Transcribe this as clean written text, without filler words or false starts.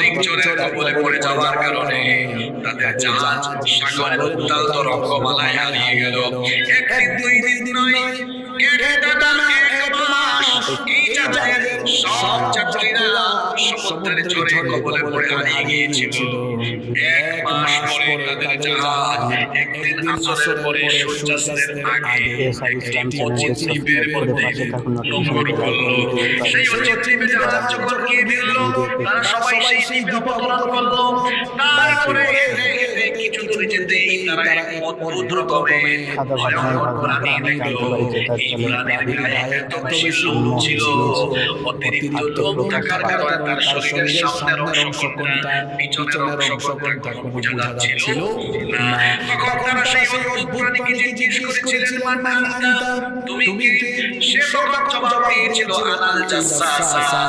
অধিক জোরে কবলে পড়ে যাওয়ার কারণে তাদের জাহাজ সাগরের উত্তাল তরঙ্গমালায় হারিয়ে গেল। একদিন দুই দিন নয়, টানা এক মাস এই জাহাজের সব যাত্রীরা সমুদ্রের ঝড়ে কবলে পড়ে হারিয়ে গিয়েছিল। এক মাস পরে তাদের জাহাজ একদিন আসরের পরে সূর্যাস্তের আগে একটি অচিন দ্বীপের মধ্যে নোঙর করলো। সেই অচিন দ্বীপে জাহাজ যখন গিয়ে ফিরল, তারা সবাই সেই দ্বীপে অবতরণ করলো। তারপরে কিছু দূরে যেতেই তারা এক অদ্ভুত রকমের ভয়ঙ্কর প্রাণী দেখলো। এই প্রাণীর গায়ে এত বেশি লোম ছিল, অতিরিক্ত লোম থাকার কারণে তার শরীরের সামনের অংশ কোনটা, পিছনের অংশ কোনটা কোনো বোঝা যাচ্ছিল না। তখন তারা সেই অদ্ভুত প্রাণীকে জিজ্ঞেস করেছিলেন, মান আনতা, তুমি কে? সে তখন জবাব দিয়েছিল, আনাল জাসাসা,